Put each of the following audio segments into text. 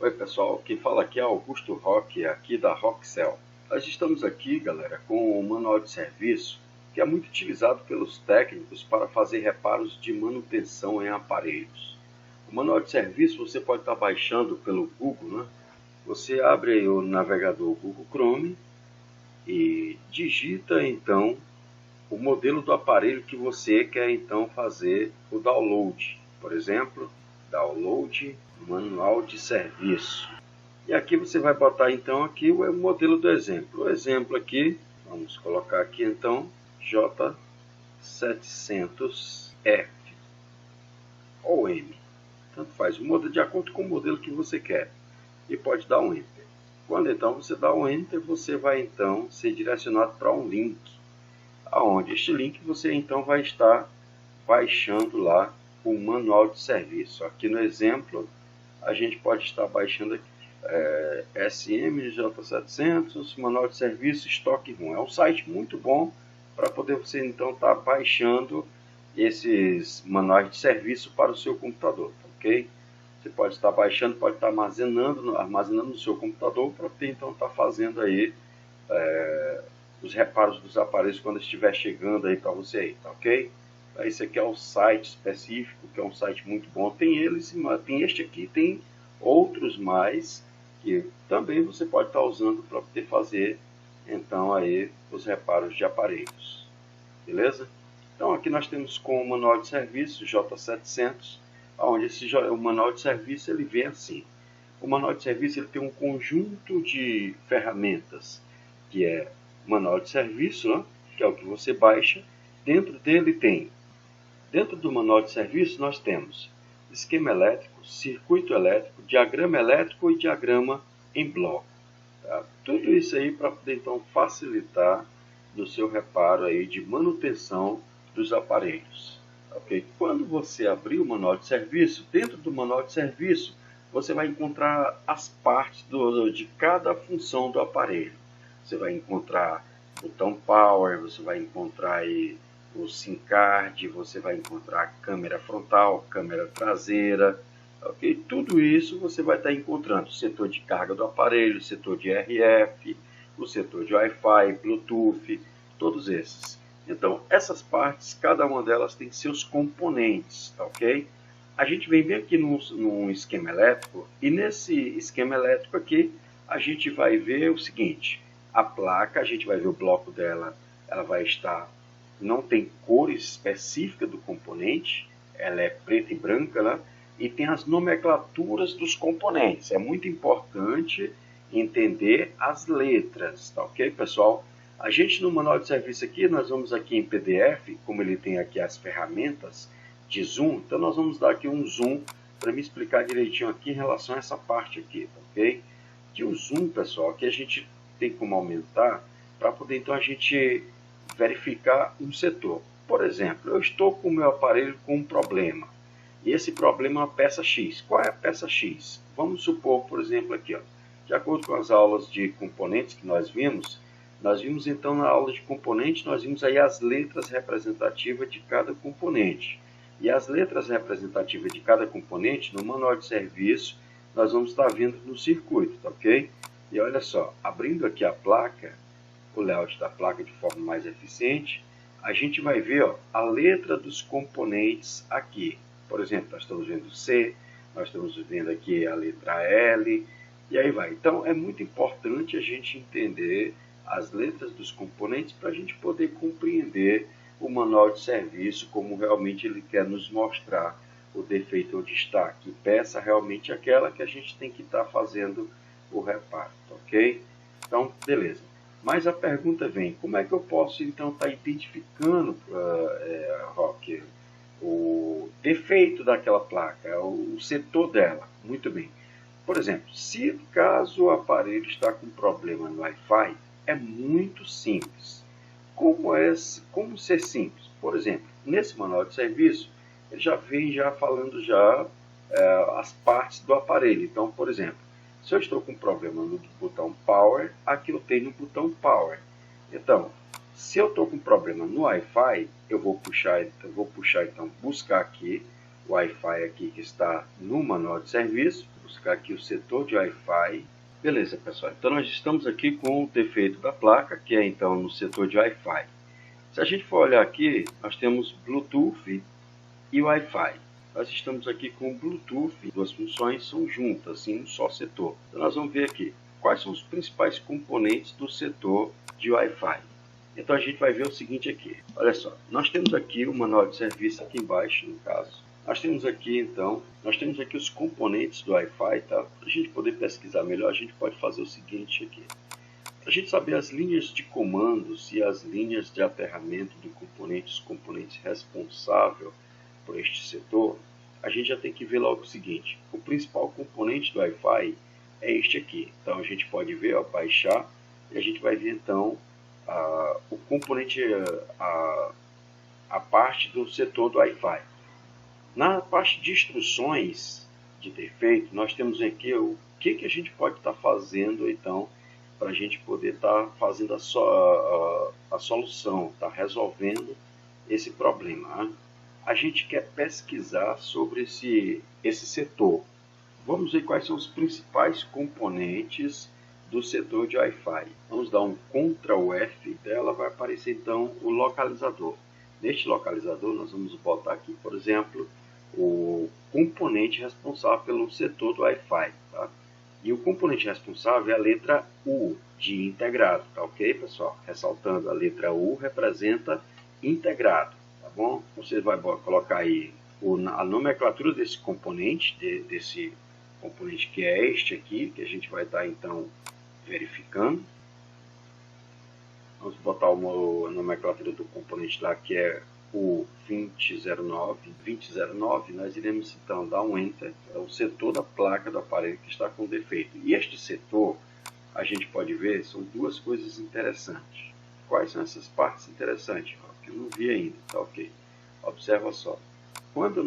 Oi pessoal, quem fala aqui é Augusto Roque, aqui da Roxel. Nós estamos aqui, galera, com o manual de serviço, que é muito utilizado pelos técnicos para fazer reparos de manutenção em aparelhos. O manual de serviço você pode estar baixando pelo Google, né? Você abre aí o navegador Google Chrome e digita então o modelo do aparelho que você quer então fazer o download. Por exemplo, download manual de serviço. E aqui você vai botar então aqui o modelo do exemplo. O exemplo aqui, vamos colocar aqui então J700F ou M. Tanto faz, muda de acordo com o modelo que você quer. E pode dar um Enter. Quando então você dá um Enter, você vai então ser direcionado para um link. Aonde este link você então vai estar baixando lá o manual de serviço. Aqui no exemplo, a gente pode estar baixando aqui, SMJ700, manual de serviço, estoque 1. É um site muito bom para poder você então estar baixando esses manuais de serviço para o seu computador, ok? Você pode estar baixando, pode estar armazenando no seu computador para poder então estar fazendo aí os reparos dos aparelhos quando estiver chegando aí para você aí, tá ok? Esse aqui é o site específico, que é um site muito bom. Tem eles, tem este aqui, tem outros mais que também você pode estar usando para poder fazer então aí os reparos de aparelhos, beleza? Então aqui nós temos com o manual de serviço J700, onde o manual de serviço ele vem assim. O manual de serviço ele tem um conjunto de ferramentas que é manual de serviço, né, que é o que você baixa. Dentro dele dentro do manual de serviço nós temos esquema elétrico, circuito elétrico, diagrama elétrico e diagrama em bloco. Tá? Tudo isso aí para poder então facilitar no seu reparo aí de manutenção dos aparelhos. Okay? Quando você abrir o manual de serviço, dentro do manual de serviço você vai encontrar as partes de cada função do aparelho. Você vai encontrar botão power, você vai encontrar aí o SIM card, você vai encontrar a câmera frontal, câmera traseira, ok? Tudo isso você vai estar encontrando, o setor de carga do aparelho, o setor de RF, o setor de Wi-Fi, Bluetooth, todos esses. Então, essas partes, cada uma delas tem seus componentes, tá ok? A gente vem bem aqui num esquema elétrico, e nesse esquema elétrico aqui, a gente vai ver o seguinte: a placa, a gente vai ver o bloco dela, ela vai estar, não tem cor específica do componente, ela é preta e branca, né? E tem as nomenclaturas dos componentes. É muito importante entender as letras, tá ok, pessoal? A gente no manual de serviço aqui, nós vamos aqui em PDF, como ele tem aqui as ferramentas de zoom, então nós vamos dar aqui um zoom para me explicar direitinho aqui em relação a essa parte aqui, tá ok? Que o zoom, pessoal, que a gente tem como aumentar para poder então a gente verificar um setor. Por exemplo, eu estou com o meu aparelho com um problema, e esse problema é uma peça X. Qual é a peça X? Vamos supor, por exemplo, aqui, ó, de acordo com as aulas de componentes que nós vimos então na aula de componentes, nós vimos aí as letras representativas de cada componente. E as letras representativas de cada componente, no manual de serviço, nós vamos estar vendo no circuito, tá ok? E olha só, abrindo aqui a placa, o layout da placa de forma mais eficiente, a gente vai ver, ó, a letra dos componentes aqui. Por exemplo, nós estamos vendo C, nós estamos vendo aqui a letra L, e aí vai. Então, é muito importante a gente entender as letras dos componentes para a gente poder compreender o manual de serviço, como realmente ele quer nos mostrar o defeito ou destaque. Peça realmente aquela que a gente tem que estar fazendo o reparo, ok? Então, beleza. Mas a pergunta vem, como é que eu posso então estar identificando, Roque, o defeito daquela placa, o setor dela? Muito bem. Por exemplo, se caso o aparelho está com problema no Wi-Fi, é muito simples. Como ser simples? Por exemplo, nesse manual de serviço, ele já vem falando as partes do aparelho. Então, por exemplo, se eu estou com problema no botão Power, aqui eu tenho o botão Power. Então, se eu estou com problema no Wi-Fi, eu vou puxar então, buscar aqui o Wi-Fi aqui que está no manual de serviço. buscar aqui o setor de Wi-Fi. Beleza, pessoal, então nós estamos aqui com o defeito da placa, que é então no setor de Wi-Fi. Se a gente for olhar aqui, nós temos Bluetooth e Wi-Fi. Nós estamos aqui com o Bluetooth, duas funções são juntas em um só setor. Então nós vamos ver aqui quais são os principais componentes do setor de Wi-Fi. Então a gente vai ver o seguinte aqui. Olha só, nós temos aqui o manual de serviço aqui embaixo, no caso. Nós temos aqui então, os componentes do Wi-Fi, tá? Para a gente poder pesquisar melhor, a gente pode fazer o seguinte aqui. Para a gente saber as linhas de comandos e as linhas de aterramento do componente, os componentes responsáveis por este setor, a gente já tem que ver logo o seguinte. O principal componente do Wi-Fi é este aqui. Então a gente pode ver, ó, baixar, e a gente vai ver então o componente, a parte do setor do Wi-Fi. Na parte de instruções de defeito, nós temos aqui o que a gente pode estar fazendo então para a gente poder estar fazendo a solução, estar resolvendo esse problema. Né? A gente quer pesquisar sobre esse setor. Vamos ver quais são os principais componentes do setor de Wi-Fi. Vamos dar um Ctrl F dela, vai aparecer então o localizador. Neste localizador nós vamos botar aqui, por exemplo, o componente responsável pelo setor do Wi-Fi. Tá? E o componente responsável é a letra U de integrado, tá ok, pessoal? Ressaltando, a letra U representa integrado, tá bom? Você vai colocar aí a nomenclatura desse componente, desse componente que é este aqui, que a gente vai estar então verificando. Vamos botar a nomenclatura do componente lá, que é o 2009. 2009, nós iremos então dar um Enter, é o setor da placa do aparelho que está com defeito. E este setor, a gente pode ver, são duas coisas interessantes. Quais são essas partes interessantes? Eu não vi ainda, tá ok. Observa só. Quando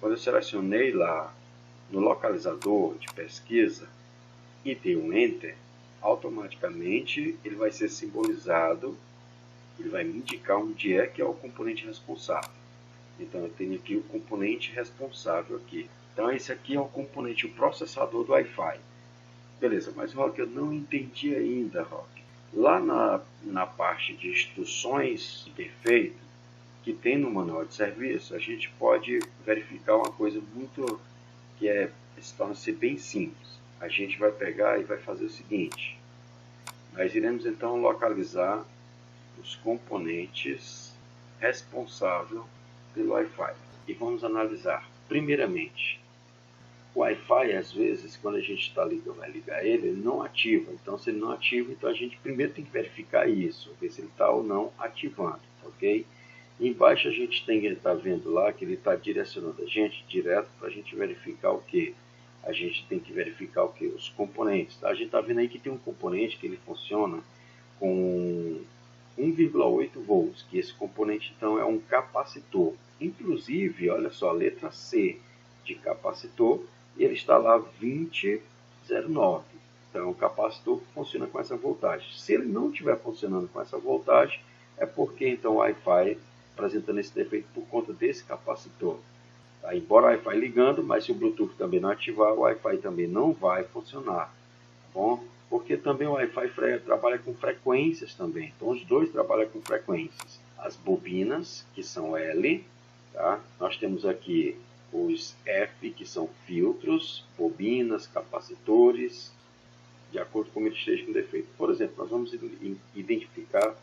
eu selecionei lá no localizador de pesquisa e dei um Enter, automaticamente ele vai ser simbolizado, ele vai me indicar onde é que é o componente responsável. Então eu tenho aqui o componente responsável aqui. Então esse aqui é o componente, o processador do Wi-Fi. Beleza, mas Rock, eu não entendi ainda, Rock. Lá na parte de instruções de defeito, que tem no manual de serviço, a gente pode verificar uma coisa muito que se torna-se bem simples. A gente vai pegar e vai fazer o seguinte. Nós iremos então localizar os componentes responsáveis pelo Wi-Fi. E vamos analisar. Primeiramente, o Wi-Fi, às vezes, quando a gente vai ligar ele não ativa. Então, se ele não ativa, então a gente primeiro tem que verificar isso, ver se ele está ou não ativando, ok? E embaixo a gente tem que estar vendo lá que ele está direcionando a gente direto para a gente verificar o que? A gente tem que verificar o que? Os componentes. Tá? A gente está vendo aí que tem um componente que ele funciona com 1,8 volts, que esse componente então é um capacitor. Inclusive, olha só, a letra C de capacitor, ele está lá 2009. Então, o capacitor funciona com essa voltagem. Se ele não estiver funcionando com essa voltagem, é porque então o Wi-Fi apresentando esse defeito por conta desse capacitor. Tá? Embora o Wi-Fi ligando, mas se o Bluetooth também não ativar, o Wi-Fi também não vai funcionar. Tá bom? Porque também o Wi-Fi trabalha com frequências também. Então os dois trabalham com frequências. As bobinas, que são L, tá? Nós temos aqui os F, que são filtros, bobinas, capacitores, de acordo com como ele esteja com defeito. Por exemplo, nós vamos identificar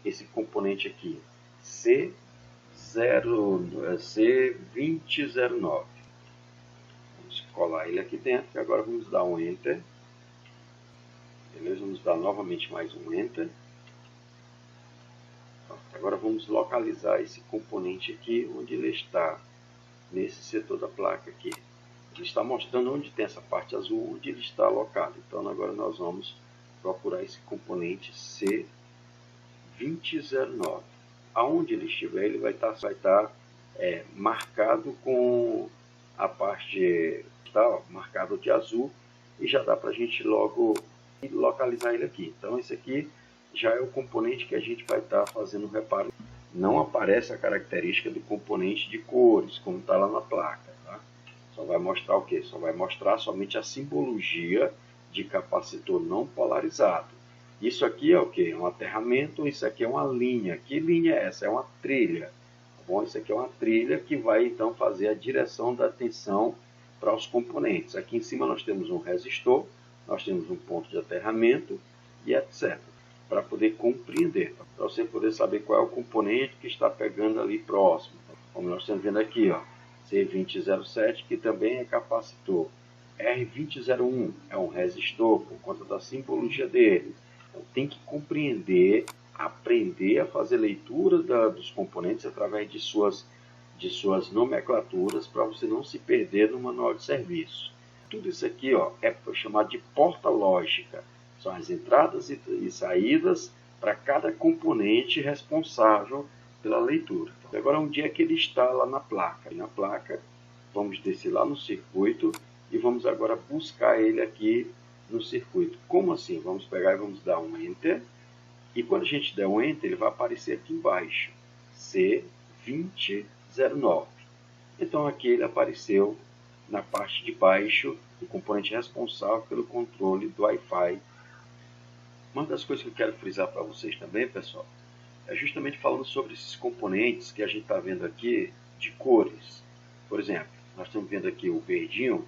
esse componente aqui, C2009. Vamos colar ele aqui dentro e agora vamos dar um Enter. Beleza? Vamos dar novamente mais um Enter. Agora vamos localizar esse componente aqui, onde ele está, nesse setor da placa aqui. Ele está mostrando onde tem essa parte azul, onde ele está alocado. Então agora nós vamos procurar esse componente C2009. Aonde ele estiver, ele vai estar marcado com a parte marcado de azul, e já dá para a gente logo localizar ele aqui. Então esse aqui já é o componente que a gente vai estar fazendo o reparo. Não aparece a característica do componente de cores, como está lá na placa. Tá? Só vai mostrar o quê? Só vai mostrar somente a simbologia de capacitor não polarizado. Isso aqui é o quê? É um aterramento, isso aqui é uma linha. Que linha é essa? É uma trilha. Tá bom? Isso aqui é uma trilha que vai então fazer a direção da tensão para os componentes. Aqui em cima nós temos um resistor, nós temos um ponto de aterramento e etc. Para poder compreender, para você poder saber qual é o componente que está pegando ali próximo. Como nós estamos vendo aqui, ó, C2007, que também é capacitor. R2001 é um resistor, por conta da simbologia dele. Então tem que compreender, aprender a fazer leitura dos componentes através de suas nomenclaturas, para você não se perder no manual de serviço. Tudo isso aqui, ó, é chamado de porta lógica. São as entradas e saídas para cada componente responsável pela leitura. Agora, onde é que ele está lá na placa? E na placa, vamos descer lá no circuito e vamos agora buscar ele aqui no circuito. Como assim? Vamos pegar e vamos dar um Enter. E quando a gente der um Enter, ele vai aparecer aqui embaixo. C2009. Então aqui ele apareceu na parte de baixo do componente responsável pelo controle do Wi-Fi. Uma das coisas que eu quero frisar para vocês também, pessoal, é justamente falando sobre esses componentes que a gente está vendo aqui de cores. Por exemplo, nós estamos vendo aqui o verdinho.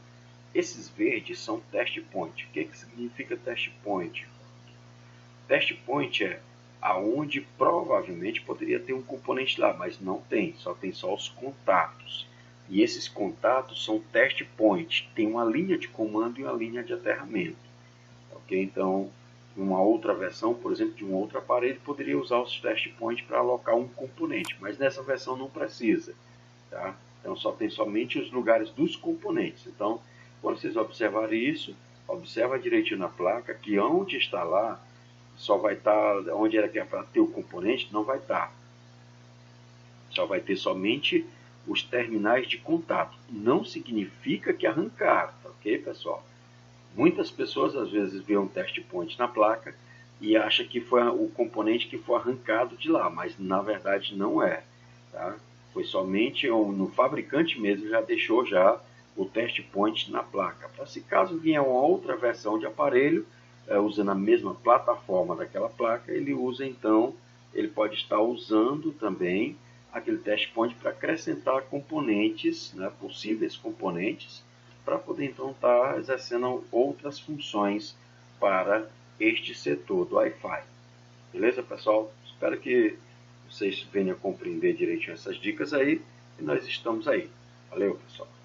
Esses verdes são test point. O que significa test point? Test point é aonde provavelmente poderia ter um componente lá, mas não tem, só tem só os contatos. E esses contatos são test point, tem uma linha de comando e uma linha de aterramento. Ok? Então, uma outra versão, por exemplo, de um outro aparelho, poderia usar os test point para alocar um componente, mas nessa versão não precisa. Tá? Então, só tem somente os lugares dos componentes. Então, quando vocês observarem isso, observa direitinho na placa que onde está lá, só vai estar, onde era que é para ter o componente, não vai estar. Só vai ter somente os terminais de contato. Não significa que arrancaram, tá ok, pessoal? Muitas pessoas às vezes veem um test point na placa e acham que foi o componente que foi arrancado de lá, mas na verdade não é. Tá? Foi somente no fabricante mesmo já deixou já o test point na placa. Para se caso vier uma outra versão de aparelho, usando a mesma plataforma daquela placa, ele usa então, ele pode estar usando também aquele test point para acrescentar componentes, né, possíveis componentes, para poder então estar exercendo outras funções para este setor do Wi-Fi. Beleza, pessoal? Espero que vocês venham a compreender direitinho essas dicas aí, e nós estamos aí. Valeu, pessoal!